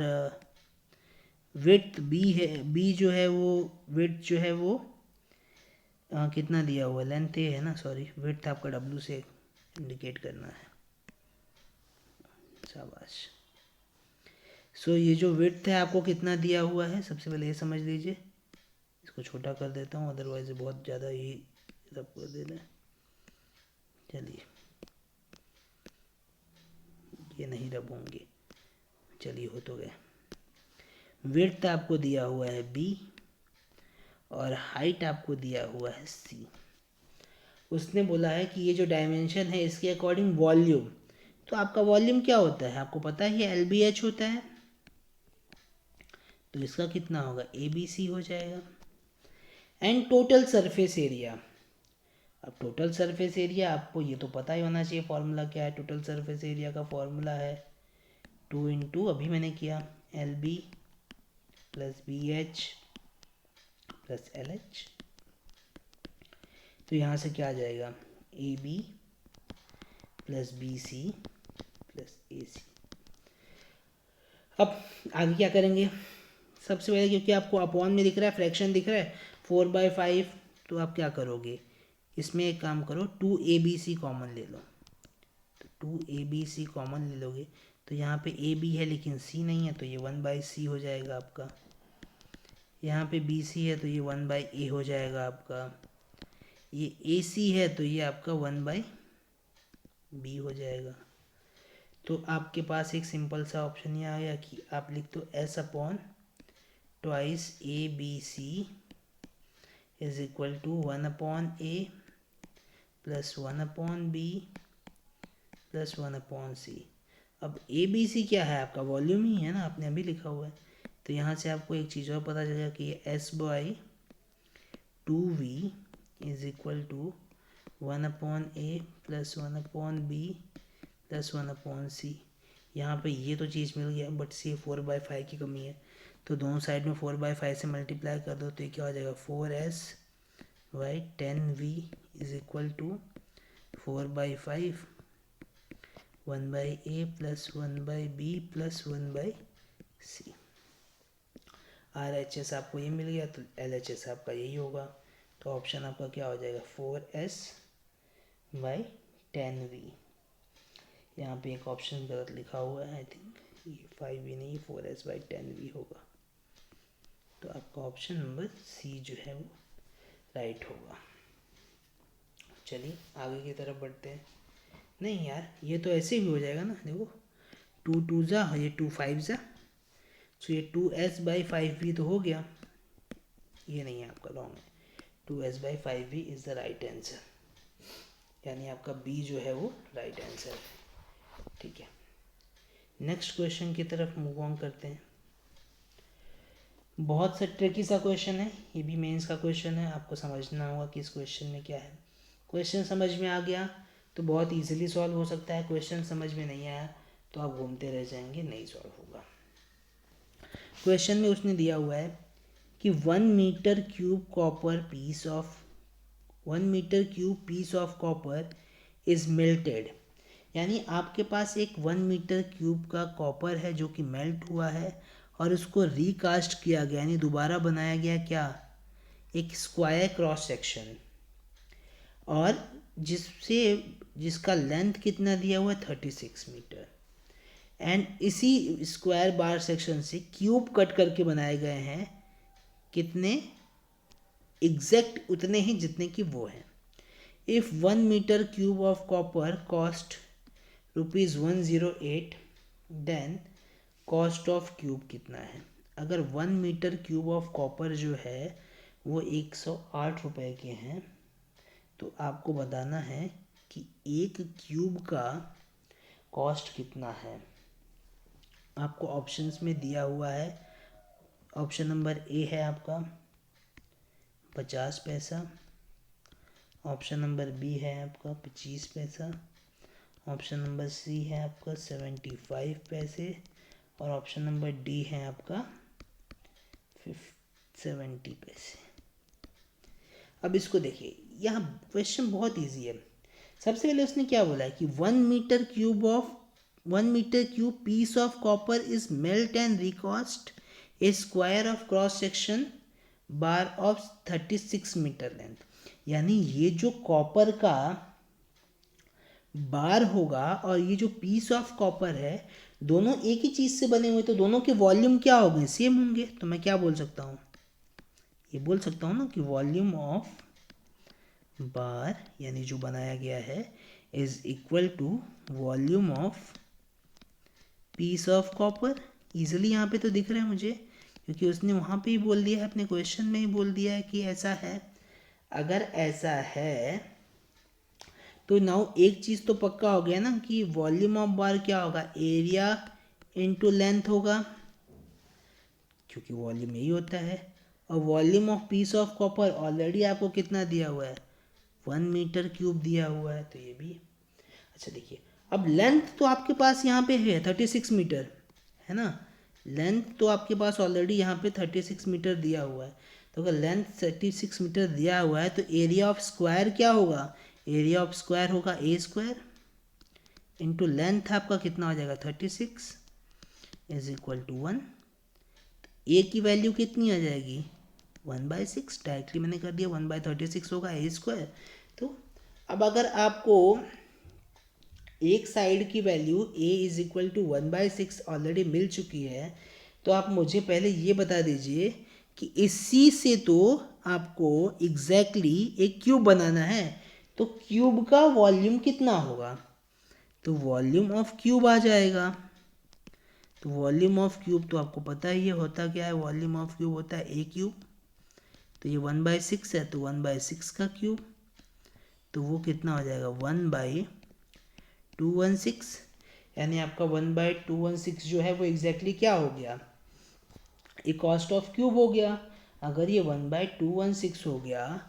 विड्थ बी है। बी जो है वो विड्थ जो है वो कितना दिया हुआ है, लेंथ ए है ना, सॉरी विड्थ आपका डब्ल्यू से इंडिकेट करना है। शाबाश। सो ये जो विड्थ है आपको कितना दिया हुआ है, सबसे पहले ये समझ लीजिए। इसको छोटा कर देता हूँ अदरवाइज बहुत ज़्यादा ही सब कर देना है। चलिए ये नहीं रब होंगे, चलिए हो तो गए। विड्थ आपको दिया हुआ है बी और हाइट आपको दिया हुआ है सी। उसने बोला है कि ये जो डायमेंशन है इसके अकॉर्डिंग वॉल्यूम, तो आपका वॉल्यूम क्या होता है आपको पता है, ये LBH होता है, तो इसका कितना होगा ABC हो जाएगा। एंड टोटल सरफेस एरिया, अब टोटल सरफेस एरिया आपको ये तो पता ही होना चाहिए, फॉर्मूला क्या है टोटल सरफेस एरिया का, फॉर्मूला है 2 इंटू अभी मैंने किया LB plus BH plus LH। तो यहाँ से क्या आ जाएगा AB plus BC plus AC। अब आगे क्या करेंगे, सबसे पहले क्योंकि आपको अपॉन में दिख रहा है, फ्रैक्शन दिख रहा है 4/5, तो आप क्या करोगे इसमें एक काम करो 2ABC कॉमन ले लो। तो 2ABC कॉमन ले लोगे तो यहाँ पे AB है लेकिन C नहीं है तो ये 1/C हो जाएगा आपका। यहाँ पे BC है तो ये 1/A हो जाएगा आपका। ये AC है तो ये आपका 1/B हो जाएगा। तो आपके पास एक सिंपल सा ऑप्शन ये आ गया कि आप लिख दो S/2 ABC is equal to 1/A plus 1/B plus 1/C। अब ABC क्या है आपका वॉल्यूम ही है ना, आपने अभी लिखा हुआ है। तो यहाँ से आपको एक चीज़ और पता चलेगा कि ये S/2V is equal to 1/A plus 1/B plus 1/C। यहाँ पे ये तो चीज़ मिल गया बट सी 4/5 की कमी है, तो दोनों साइड में 4/5 से मल्टीप्लाई कर दो तो ये क्या हो जाएगा 4S/10V is equal to 4/5 1/A plus 1/B plus 1/C। RHS आपको ये मिल गया तो LHS आपका यही होगा। तो ऑप्शन आपका क्या हो जाएगा 4S/10V। यहाँ पे एक ऑप्शन गलत लिखा हुआ है, आई थिंक ये 5V नहीं 4S/10V होगा। तो आपका ऑप्शन नंबर सी जो है वो राइट होगा। चलिए आगे की तरफ बढ़ते हैं। नहीं यार ये तो ऐसे भी हो जाएगा ना, देखो 2 2 जा ये 2 5 जा, तो ये 2S/5V तो हो गया, ये नहीं है आपका रॉन्ग है, 2S/5V is the right answer, यानी आपका बी जो है वो राइट आंसर है। ठीक है नेक्स्ट क्वेश्चन की तरफ मूव ऑन करते हैं। बहुत सा ट्रिकी सा क्वेश्चन है, ये भी मेंस का क्वेश्चन है, आपको समझना होगा कि इस क्वेश्चन में क्या है। क्वेश्चन समझ में आ गया तो बहुत इजीली सॉल्व हो सकता है, क्वेश्चन समझ में नहीं आया तो आप घूमते रह जाएंगे, नहीं सॉल्व होगा। क्वेश्चन में उसने दिया हुआ है कि 1 metre cube piece of copper is melted, यानी आपके पास एक 1 मीटर क्यूब का कॉपर है जो कि मेल्ट हुआ है और उसको रिकास्ट किया गया, यानी दोबारा बनाया गया क्या, एक स्क्वायर क्रॉस सेक्शन, और जिसका लेंथ कितना दिया हुआ है 36 मीटर, एंड इसी स्क्वायर बार सेक्शन से क्यूब कट करके बनाए गए हैं कितने, एग्जैक्ट उतने ही जितने कि वो हैं। If 1 metre cube of copper cost ₹108, then cost of cube कितना है। अगर 1 मीटर क्यूब ऑफ कॉपर जो है वो 108 रुपये के हैं, तो आपको बताना है कि एक क्यूब का कॉस्ट कितना है। आपको ऑप्शंस में दिया हुआ है, ऑप्शन नंबर ए है आपका 50 पैसा, ऑप्शन नंबर बी है आपका 25 पैसा, ऑप्शन नंबर सी है आपका 75 पैसे, और ऑप्शन नंबर डी है आपका 70 पैसे। अब इसको देखिए, यहाँ क्वेश्चन बहुत इजी है। सबसे पहले उसने क्या बोला है कि 1 metre cube piece of copper is melt and recast a square of cross section bar of 36 metre length, यानी ये जो कॉपर का बार होगा और ये जो पीस ऑफ कॉपर है, दोनों एक ही चीज़ से बने हुए, तो दोनों के वॉल्यूम क्या होंगे, सेम होंगे। तो मैं क्या बोल सकता हूँ, ये बोल सकता हूँ ना कि वॉल्यूम ऑफ बार, यानी जो बनाया गया है, is equal to volume of piece of copper. Easily यहाँ पे तो दिख रहा है मुझे, क्योंकि उसने वहाँ पे ही बोल दिया है, अपने क्वेश्चन में ही बोल दिया है कि ऐसा है। अगर ऐसा है तो नाउ एक चीज़ तो पक्का हो गया ना कि वॉल्यूम ऑफ बार क्या होगा, एरिया इनटू लेंथ होगा, क्योंकि वॉल्यूम यही होता है। और volume of piece of copper already आपको कितना दिया हुआ है, 1 मीटर क्यूब दिया हुआ है, तो ये भी। अच्छा देखिए, अब लेंथ तो आपके पास यहाँ पे है 36 मीटर, है ना, लेंथ तो आपके पास ऑलरेडी यहाँ पे 36 मीटर दिया हुआ है। तो अगर लेंथ 36 मीटर दिया हुआ है तो एरिया ऑफ स्क्वायर क्या होगा, एरिया ऑफ स्क्वायर होगा ए स्क्वायर इंटू लेंथ आपका कितना हो जाएगा 36 इज इक्वल टू 1। ए की वैल्यू कितनी आ जाएगी 1/6, डायरेक्टली मैंने कर दिया 1/36 होगा ए स्क्वायर। तो अब अगर आपको एक साइड की value a is equal to 1/6 already मिल चुकी है, तो आप मुझे पहले ये बता दीजिए कि इसी से तो आपको एग्जैक्टली एक क्यूब बनाना है, तो क्यूब का वॉल्यूम कितना होगा, तो वॉल्यूम ऑफ क्यूब आ जाएगा। तो वॉल्यूम ऑफ क्यूब तो आपको पता ही है होता क्या है, वॉल्यूम ऑफ क्यूब होता है ए क्यूब, तो ये 1/6 है तो 1/6 का क्यूब, तो वो कितना हो जाएगा 1/216, यानी आपका 1/216 जो है वो एग्जैक्टली क्या हो गया, एक कॉस्ट ऑफ क्यूब हो गया। अगर ये 1/216 हो गया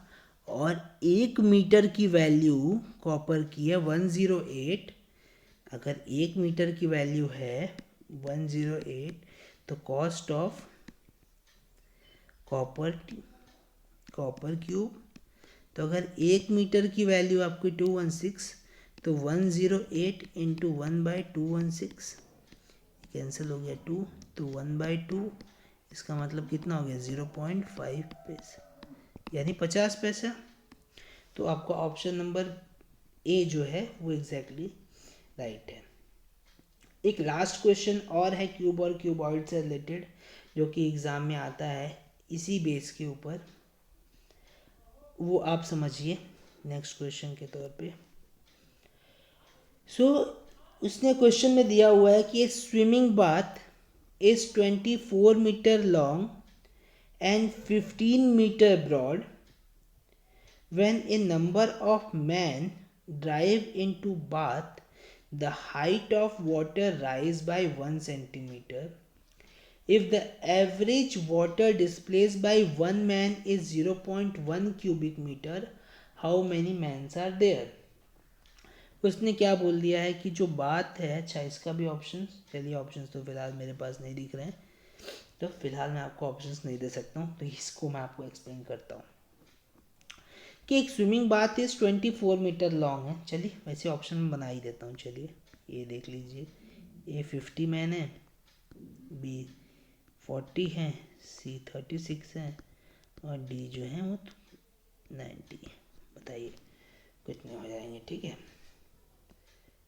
और 1 मीटर की वैल्यू कॉपर की है 108, अगर 1 मीटर की वैल्यू है 108, तो कॉस्ट ऑफ कॉपर क्यूब, तो अगर 1 मीटर की वैल्यू आपकी 216, तो 108 इंटू 1/216 कैंसिल हो गया 2, तो 1/2, इसका मतलब कितना हो गया 0.5 पैसे, यानी 50 पैसा। तो आपका ऑप्शन नंबर ए जो है वो एग्जैक्टली राइट है। एक लास्ट क्वेश्चन और है क्यूब और क्यूबॉइड से रिलेटेड, जो कि एग्ज़ाम में आता है इसी बेस के ऊपर, वो आप समझिए नेक्स्ट क्वेश्चन के तौर पे। सो उसने क्वेश्चन में दिया हुआ है कि swimming bath is 24 metre long and 15 metre broad, when a number of men dive into bath the height of water rise by 1 centimeter, if the average water displaced by one man is 0.1 cubic meter, how many mans are there? उसने क्या बोल दिया है कि जो बात है, अच्छा इसका भी ऑप्शन, चलिए ऑप्शंस तो फिलहाल मेरे पास नहीं दिख रहे हैं, तो फिलहाल मैं आपको ऑप्शंस नहीं दे सकता हूँ, तो इसको मैं आपको एक्सप्लेन करता हूँ कि एक swimming bath is 24 metre long है। चलिए वैसे ऑप्शन में बना ही देता हूँ। चलिए ये देख लीजिए, ए 50 मैन है, बी 40 है, सी 36 है, और डी जो है वो 90। बताइए कुछ नहीं हो जाएंगे, ठीक है।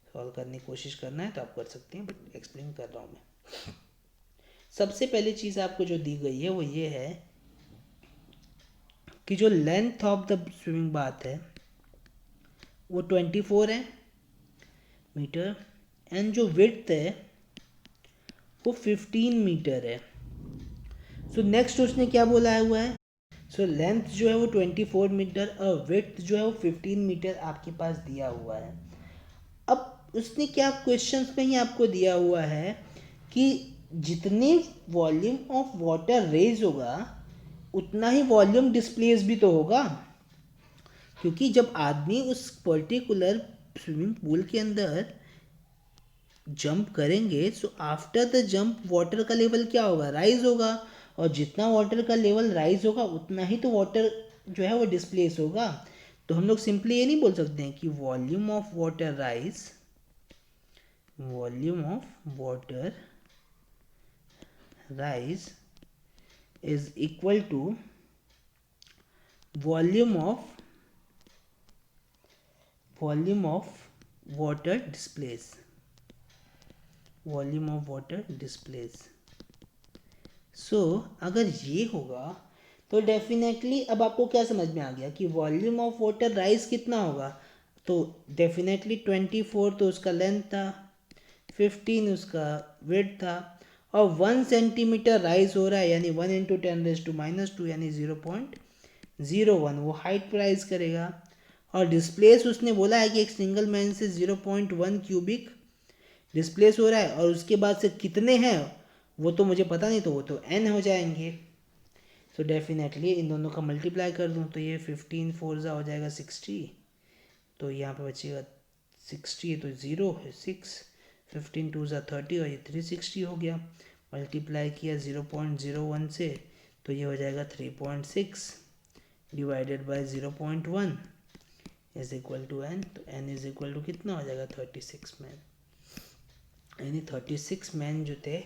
सॉल्व करने की कोशिश करना है तो आप कर सकते हैं, बट एक्सप्लेन कर रहा हूँ मैं। सबसे पहली चीज़ आपको जो दी गई है वो ये है कि जो length of the swimming bath है वो 24 है मीटर, एंड जो विड्थ है वो 15 मीटर है। सो नेक्स्ट उसने क्या बोला हुआ है, सो लेंथ जो है वो 24 मीटर और विड्थ जो है वो 15 मीटर आपके पास दिया हुआ है। अब उसने क्या क्वेश्चंस में ही आपको दिया हुआ है कि जितनी वॉल्यूम ऑफ वाटर रेज होगा उतना ही वॉल्यूम डिस्प्लेस भी तो होगा, क्योंकि जब आदमी उस पर्टिकुलर स्विमिंग पूल के अंदर जंप करेंगे so after the jump water का लेवल क्या होगा, राइज होगा, और जितना वाटर का लेवल राइज होगा उतना ही तो वाटर जो है वो डिस्प्लेस होगा। तो हम लोग सिंपली ये नहीं बोल सकते हैं कि volume of water rise, volume of water rise is equal to volume of water displace, volume of water displace. So अगर ये होगा तो डेफिनेटली अब आपको क्या समझ में आ गया कि वॉल्यूम ऑफ वाटर राइज कितना होगा, तो डेफिनेटली 24 तो उसका लेंथ था, 15 उसका विड्थ था, और 1 सेंटीमीटर राइज हो रहा है, यानी 1 इंटू 10⁻², यानी 0.01 वो हाइट पर राइज करेगा। और डिस्प्लेस उसने बोला है कि एक सिंगल मैन से 0.1 क्यूबिक डिस्प्लेस हो रहा है, और उसके बाद से कितने हैं वो तो मुझे पता नहीं, तो वो तो n हो जाएंगे। सो डेफिनेटली इन दोनों का मल्टीप्लाई कर दूँ तो ये 15 4 हो जाएगा 60, तो यहाँ पे बचेगा 60, तो 0 है 6, 15 2 30, और ये 360 हो गया। मल्टीप्लाई किया 0.01 से तो ये हो जाएगा 3.6 divided by 0.1 is equal to n, तो n इज इक्वल टू कितना हो जाएगा 36 मैन, यानी 36 मैन जो थे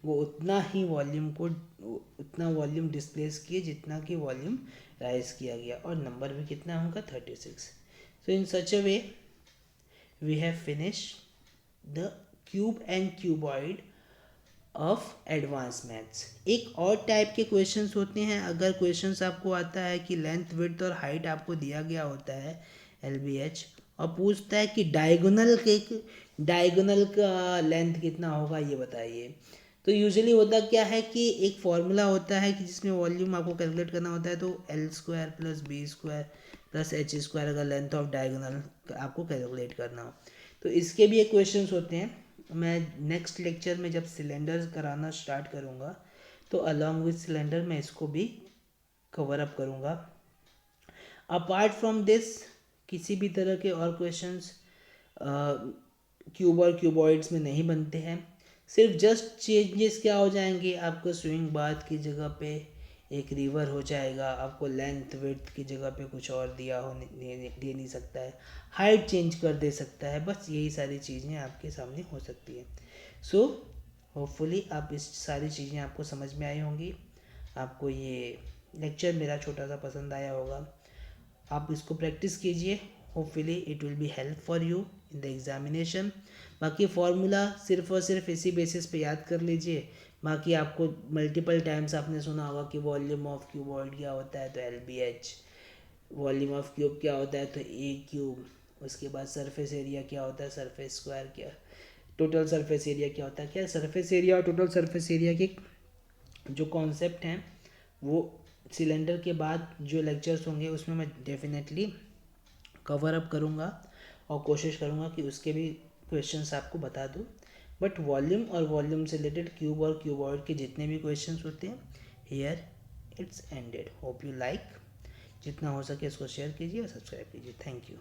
वो उतना ही वॉल्यूम को, उतना वॉल्यूम डिस्प्लेस किए जितना कि वॉल्यूम राइज किया गया, और नंबर भी कितना होगा 36। So in such a way we have finish the cube and cuboid of advance maths. एक और टाइप के क्वेश्चंस होते हैं, अगर क्वेश्चंस आपको आता है कि लेंथ विड्थ और हाइट आपको दिया गया होता है LBH, और पूछता है कि डायगोनल का लेंथ कितना होगा ये बताइए, तो यूजुअली होता क्या है कि एक फॉर्मूला होता है कि जिसमें वॉल्यूम आपको कैलकुलेट करना होता है, तो L² + B² + H² अगर लेंथ ऑफ डायगोनल आपको कैलकुलेट करना हो, तो इसके भी एक क्वेश्चन होते हैं। मैं नेक्स्ट लेक्चर में जब सिलेंडर कराना स्टार्ट करूँगा तो अलॉन्ग विथ सिलेंडर मैं इसको भी कवर अप करूँगा। अपार्ट फ्रॉम दिस किसी भी तरह के और क्वेश्चंस क्यूब और क्यूबॉइड्स में नहीं बनते हैं। सिर्फ जस्ट चेंजेस क्या हो जाएंगे, आपको स्विमिंग बाथ की जगह पे एक रिवर हो जाएगा, आपको लेंथ विड्थ की जगह पे कुछ और दिया हो दे नहीं सकता है, हाइट चेंज कर दे सकता है, बस यही सारी चीज़ें आपके सामने हो सकती है। सो होपफुली आप इस सारी चीज़ें आपको समझ में आई होंगी, आपको ये लेक्चर मेरा छोटा सा पसंद आया होगा, आप इसको प्रैक्टिस कीजिए, hopefully it will be help for you in the examination. बाकी फार्मूला सिर्फ और सिर्फ इसी बेसिस पे याद कर लीजिए, बाकी आपको मल्टीपल टाइम्स आपने सुना होगा कि वॉल्यूम ऑफ क्यूबॉइड क्या होता है तो LBH, वॉल्यूम ऑफ क्यूब क्या होता है तो A³, उसके बाद सरफेस एरिया क्या होता है सरफेस स्क्वायर, क्या टोटल सरफेस एरिया क्या होता है, क्या सरफेस एरिया और टोटल सरफेस एरिया के जो कॉन्सेप्ट हैं वो सिलेंडर के बाद जो लेक्चर्स होंगे उसमें मैं डेफिनेटली कवर अप करूँगा और कोशिश करूँगा कि उसके भी क्वेश्चंस आपको बता दूँ। बट वॉल्यूम और वॉल्यूम से रिलेटेड क्यूब और क्यूबॉइड के जितने भी क्वेश्चंस होते हैं, here it's ended. Hope you like. जितना हो सके इसको शेयर कीजिए और सब्सक्राइब कीजिए। Thank you.